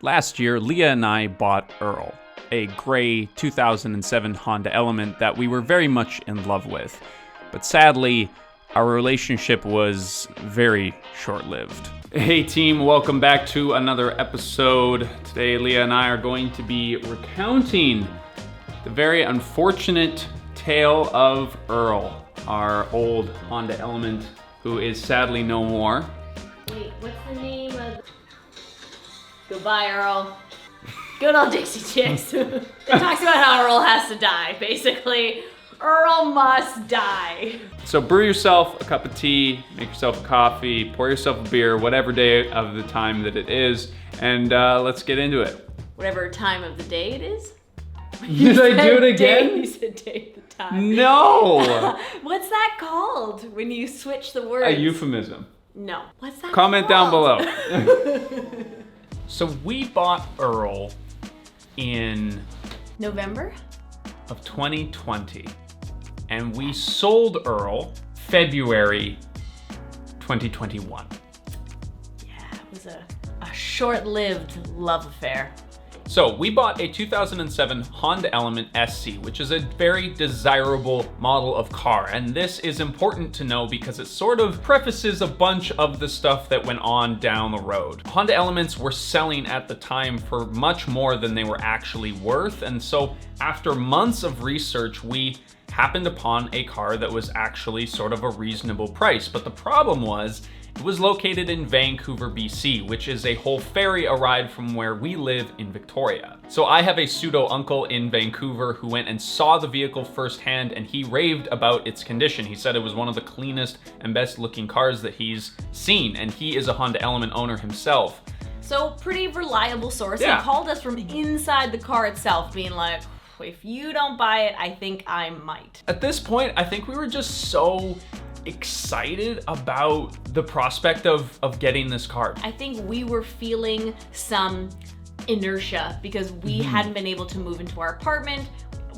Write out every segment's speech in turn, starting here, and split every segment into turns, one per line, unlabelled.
Last year, Leah and I bought Earl, a gray 2007 Honda Element that we were very much in love with. But sadly, our relationship was very short-lived. Hey team, welcome back to another episode. Today, Leah and I are going to be recounting the very unfortunate tale of Earl, our old Honda Element, who is sadly no more.
Wait, what's the name of... Goodbye, Earl. Good old Dixie Chicks. It talks about how Earl has to die, basically. Earl must die.
So brew yourself a cup of tea, make yourself a coffee, pour yourself a beer, whatever day of the time that it is, and let's get into it.
Whatever time of the day it is?
Did I do it again?
You said day of the time.
No!
What's that called when you switch the words?
A euphemism.
No. What's that
Comment
called?
down below. So we bought Earl in
November
of 2020, and we sold Earl February 2021.
Yeah, it was a short-lived love affair.
So we bought a 2007 Honda Element SC, which is a very desirable model of car. And this is important to know because it sort of prefaces a bunch of the stuff that went on down the road. Honda Elements were selling at the time for much more than they were actually worth. And so after months of research, we happened upon a car that was actually sort of a reasonable price. But the problem was, it was located in Vancouver, BC, which is a whole ferry ride from where we live in Victoria. So I have a pseudo uncle in Vancouver who went and saw the vehicle firsthand, and he raved about its condition. He said it was one of the cleanest and best looking cars that he's seen, and he is a Honda Element owner himself.
So pretty reliable source.
Yeah.
He called us from inside the car itself, being like, if you don't buy it, I think I might.
At this point, I think we were just so excited about the prospect of getting this car.
I think we were feeling some inertia because we hadn't been able to move into our apartment.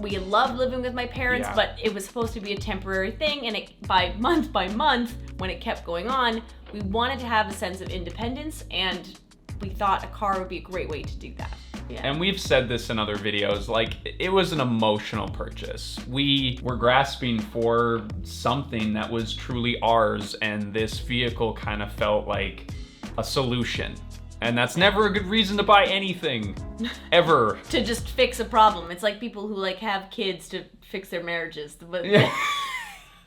We loved living with my parents, but it was supposed to be a temporary thing, and by month, when it kept going on, we wanted to have a sense of independence, and we thought a car would be a great way to do that. Yeah.
And we've said this in other videos, like, it was an emotional purchase. We were grasping for something that was truly ours, and this vehicle kind of felt like a solution. And that's never a good reason to buy anything, ever.
To just fix a problem. It's like people who like have kids to fix their marriages. But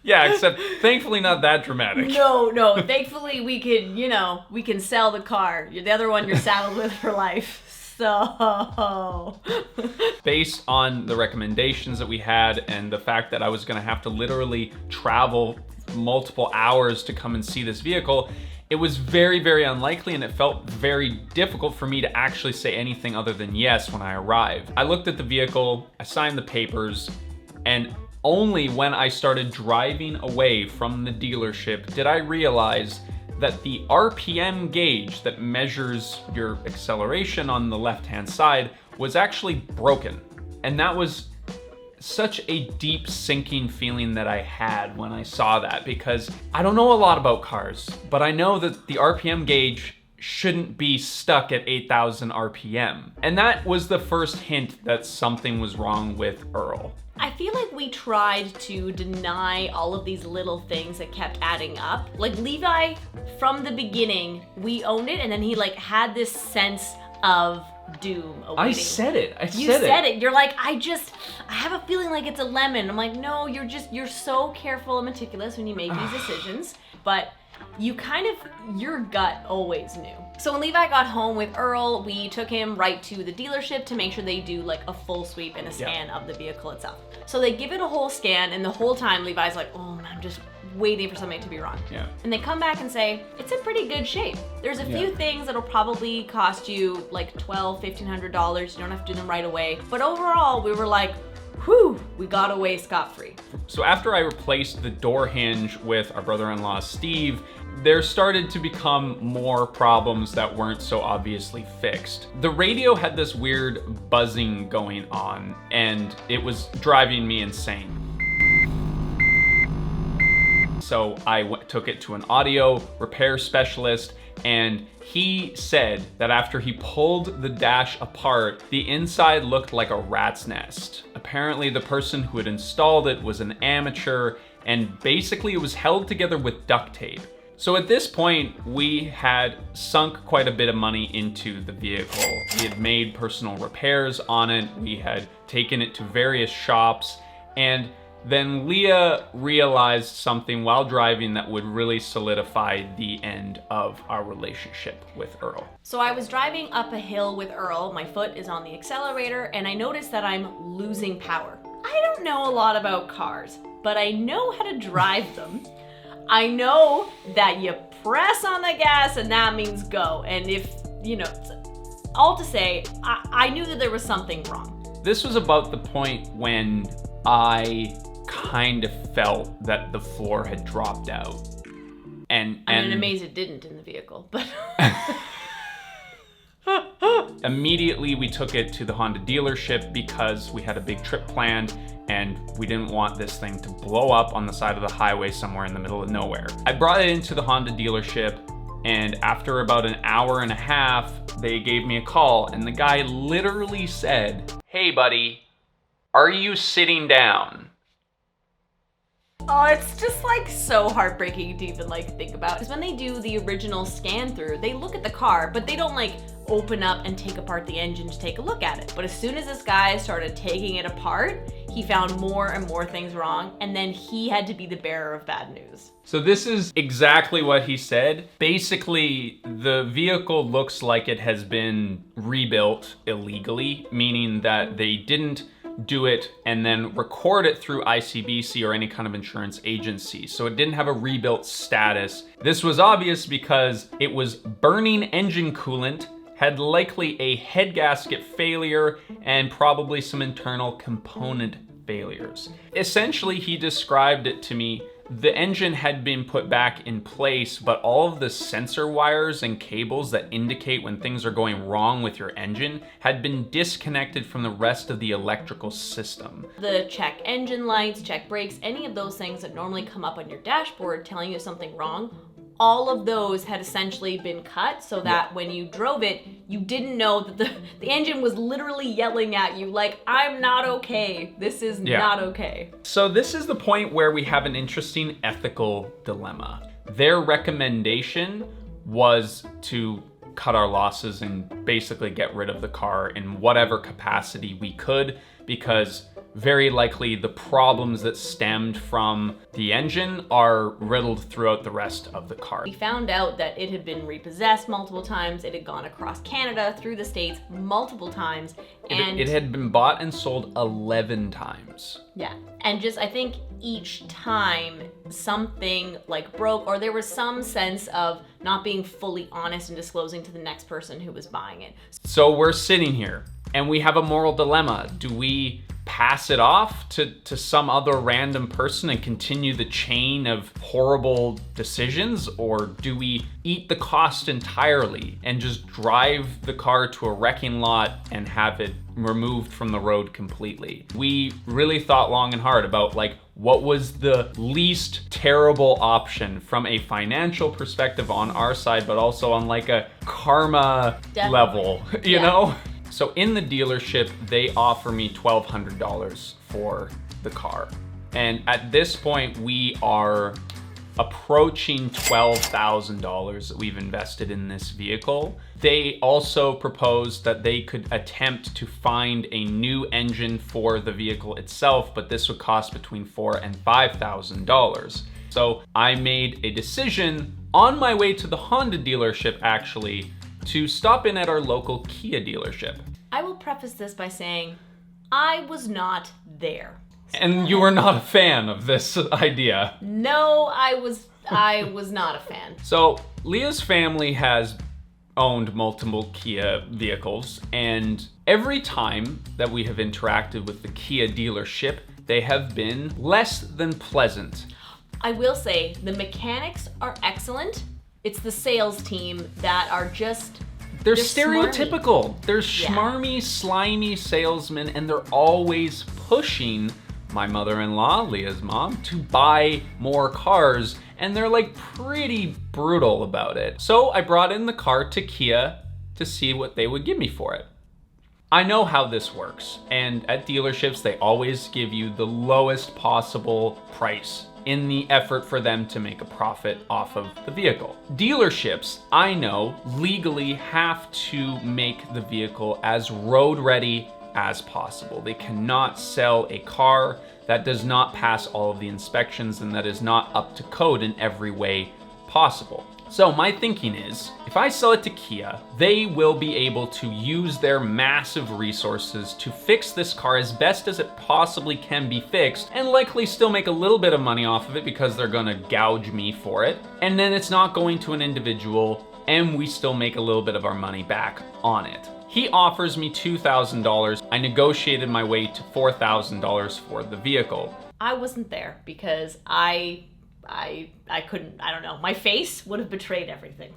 yeah, except thankfully not that dramatic.
No, thankfully we can sell the car. The other one you're saddled with for life. So
based on the recommendations that we had and the fact that I was gonna have to literally travel multiple hours to come and see this vehicle, it was very, very unlikely, and it felt very difficult for me to actually say anything other than yes when I arrived. I looked at the vehicle, I signed the papers, and only when I started driving away from the dealership did I realize that the RPM gauge that measures your acceleration on the left-hand side was actually broken. And that was such a deep sinking feeling that I had when I saw that, because I don't know a lot about cars, but I know that the RPM gauge shouldn't be stuck at 8,000 RPM. And that was the first hint that something was wrong with Earl.
I feel like we tried to deny all of these little things that kept adding up. Like Levi, from the beginning, we owned it, and then he like had this sense of doom awaiting.
I said it.
You said it. You're like, I have a feeling like it's a lemon. I'm like, no, you're so careful and meticulous when you make these decisions. But you your gut always knew. So when Levi got home with Earl, we took him right to the dealership to make sure they do like a full sweep and a scan of the vehicle itself. So they give it a whole scan, and the whole time Levi's like, oh man, I'm just waiting for something to be wrong.
Yeah.
And they come back and say, it's in pretty good shape. There's a few things that'll probably cost you like $1,200, $1,500. You don't have to do them right away. But overall, we were like, whew, we got away scot-free.
So after I replaced the door hinge with our brother-in-law, Steve, there started to become more problems that weren't so obviously fixed. The radio had this weird buzzing going on, and it was driving me insane. So I took it to an audio repair specialist, And he said that after he pulled the dash apart, the inside looked like a rat's nest. Apparently the person who had installed it was an amateur, and basically it was held together with duct tape. So at this point, we had sunk quite a bit of money into the vehicle. We had made personal repairs on it, we had taken it to various shops, and then Leah realized something while driving that would really solidify the end of our relationship with Earl.
So I was driving up a hill with Earl, my foot is on the accelerator, and I noticed that I'm losing power. I don't know a lot about cars, but I know how to drive them. I know that you press on the gas and that means go. And if, all to say, I knew that there was something wrong.
This was about the point when I kind of felt that the floor had dropped out. And
I'm amazed it didn't in the vehicle, but...
Immediately we took it to the Honda dealership because we had a big trip planned and we didn't want this thing to blow up on the side of the highway somewhere in the middle of nowhere. I brought it into the Honda dealership, and after about an hour and a half, they gave me a call, and the guy literally said, "Hey buddy, are you sitting down?"
Oh, it's just like so heartbreaking to even think about. Because when they do the original scan through, they look at the car, but they don't open up and take apart the engine to take a look at it. But as soon as this guy started taking it apart, he found more and more things wrong, and then he had to be the bearer of bad news.
So this is exactly what he said. Basically, the vehicle looks like it has been rebuilt illegally, meaning that they didn't do it and then record it through ICBC or any kind of insurance agency. So it didn't have a rebuilt status. This was obvious because it was burning engine coolant, had likely a head gasket failure, and probably some internal component failures. Essentially, he described it to me. The engine had been put back in place, but all of the sensor wires and cables that indicate when things are going wrong with your engine had been disconnected from the rest of the electrical system.
The check engine lights, check brakes, any of those things that normally come up on your dashboard telling you something wrong, all of those had essentially been cut so that when you drove it, you didn't know that the engine was literally yelling at you like, "I'm not okay. This is not okay."
So this is the point where we have an interesting ethical dilemma. Their recommendation was to cut our losses and basically get rid of the car in whatever capacity we could, because very likely the problems that stemmed from the engine are riddled throughout the rest of the car.
We found out that it had been repossessed multiple times. It had gone across Canada, through the States multiple times. And
it had been bought and sold 11 times.
Yeah, and just I think each time something broke, or there was some sense of not being fully honest and disclosing to the next person who was buying it.
So we're sitting here and we have a moral dilemma. Do we pass it off to some other random person and continue the chain of horrible decisions? Or do we eat the cost entirely and just drive the car to a wrecking lot and have it removed from the road completely? We really thought long and hard about what was the least terrible option from a financial perspective on our side, but also on a karma level, you know? So in the dealership, they offer me $1,200 for the car. And at this point, we are approaching $12,000 that we've invested in this vehicle. They also proposed that they could attempt to find a new engine for the vehicle itself, but this would cost between $4,000 and $5,000. So I made a decision on my way to the Honda dealership, actually, to stop in at our local Kia dealership.
I will preface this by saying I was not there.
And you were not a fan of this idea.
No, I was not a fan.
So Leah's family has owned multiple Kia vehicles, and every time that we have interacted with the Kia dealership, they have been less than pleasant.
I will say the mechanics are excellent. It's the sales team that are just...
They're stereotypical. They're schmarmy, slimy salesmen, and they're always pushing my mother-in-law, Leah's mom, to buy more cars, and they're like pretty brutal about it. So I brought in the car to Kia to see what they would give me for it. I know how this works, and at dealerships, they always give you the lowest possible price in the effort for them to make a profit off of the vehicle. Dealerships, I know, legally have to make the vehicle as road ready as possible. They cannot sell a car that does not pass all of the inspections and that is not up to code in every way possible. So my thinking is, if I sell it to Kia, they will be able to use their massive resources to fix this car as best as it possibly can be fixed, and likely still make a little bit of money off of it because they're gonna gouge me for it. And then it's not going to an individual, and we still make a little bit of our money back on it. He offers me $2,000. I negotiated my way to $4,000 for the vehicle.
I wasn't there because I couldn't, I don't know, my face would have betrayed everything.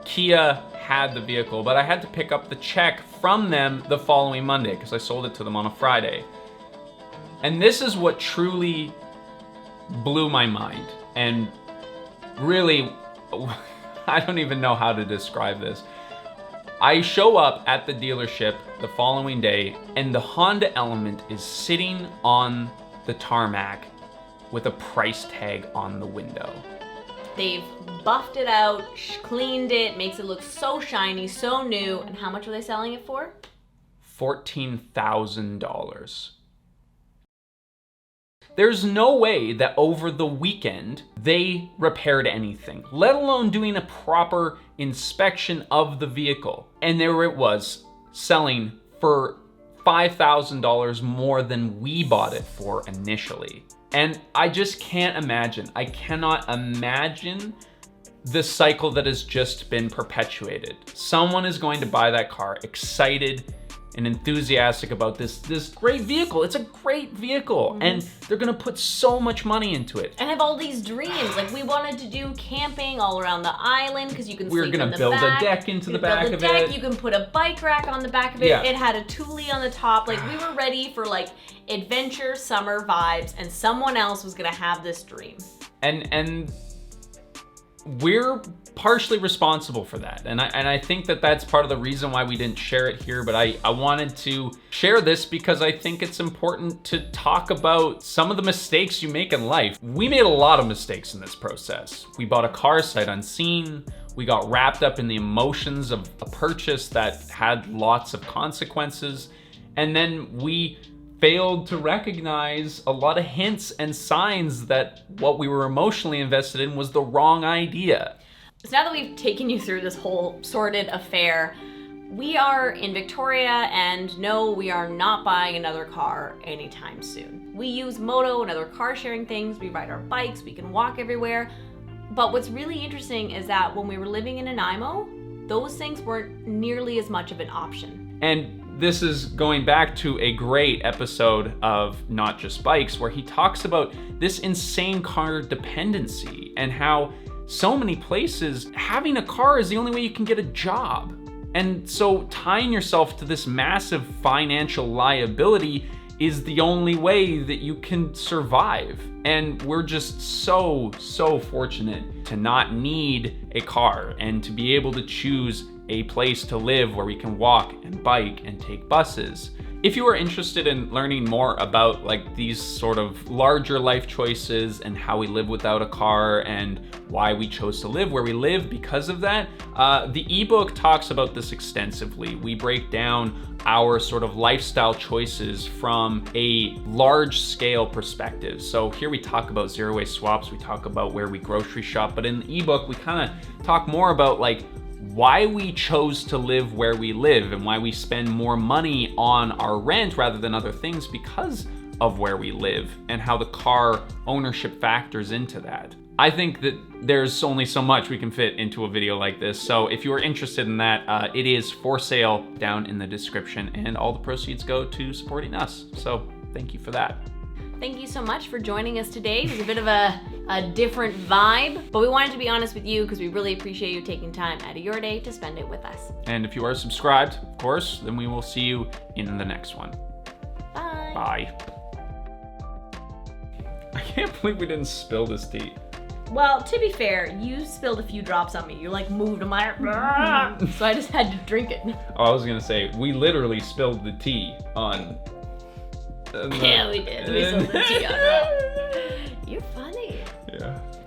Kia had the vehicle, but I had to pick up the check from them the following Monday because I sold it to them on a Friday. And this is what truly blew my mind. And really, I don't even know how to describe this. I show up at the dealership the following day, and the Honda Element is sitting on the tarmac with a price tag on the window.
They've buffed it out, cleaned it, makes it look so shiny, so new. And how much are they selling it for?
$14,000. There's no way that over the weekend they repaired anything, let alone doing a proper inspection of the vehicle. And there it was, selling for $5,000 more than we bought it for initially. And I just can't imagine, I cannot imagine the cycle that has just been perpetuated. Someone is going to buy that car excited and enthusiastic about this great vehicle. It's a great vehicle. Mm-hmm. And they're gonna put so much money into it.
And have all these dreams. Like, we wanted to do camping all around the island because you can sleep in the back.
We're gonna build a deck into the back of it.
You can put a bike rack on the back of it. Yeah. It had a Thule on the top. Like, we were ready for like adventure summer vibes, and someone else was gonna have this dream. And we're partially responsible for that. And I think that that's part of the reason why we didn't share it here, but I wanted to share this because I think it's important to talk about some of the mistakes you make in life. We made a lot of mistakes in this process. We bought a car sight unseen. We got wrapped up in the emotions of a purchase that had lots of consequences. And then we failed to recognize a lot of hints and signs that what we were emotionally invested in was the wrong idea. So now that we've taken you through this whole sordid affair, we are in Victoria, and no, we are not buying another car anytime soon. We use Moto and other car sharing things, we ride our bikes, we can walk everywhere. But what's really interesting is that when we were living in Nanaimo, those things weren't nearly as much of an option.
And this is going back to a great episode of Not Just Bikes, where he talks about this insane car dependency and how so many places having a car is the only way you can get a job. And so tying yourself to this massive financial liability is the only way that you can survive. And we're just so fortunate to not need a car and to be able to choose a place to live where we can walk and bike and take buses. If you are interested in learning more about like these sort of larger life choices and how we live without a car and why we chose to live where we live because of that, the ebook talks about this extensively. We break down our sort of lifestyle choices from a large scale perspective. So here we talk about zero waste swaps, we talk about where we grocery shop, but in the ebook we kind of talk more about like why we chose to live where we live and why we spend more money on our rent rather than other things because of where we live and how the car ownership factors into that. I think that there's only so much we can fit into a video like this. So if you are interested in that, it is for sale down in the description, and all the proceeds go to supporting us. So thank you for that.
Thank you so much for joining us today. It was a bit of a different vibe, but we wanted to be honest with you because we really appreciate you taking time out of your day to spend it with us.
And if you are subscribed, of course, then we will see you in the next one.
Bye.
Bye. I can't believe we didn't spill this tea.
Well, to be fair, you spilled a few drops on me. You like moved them, so I just had to drink it.
Oh, I was gonna say, we literally spilled the tea on...
Yeah, we did. We spilled the tea on that.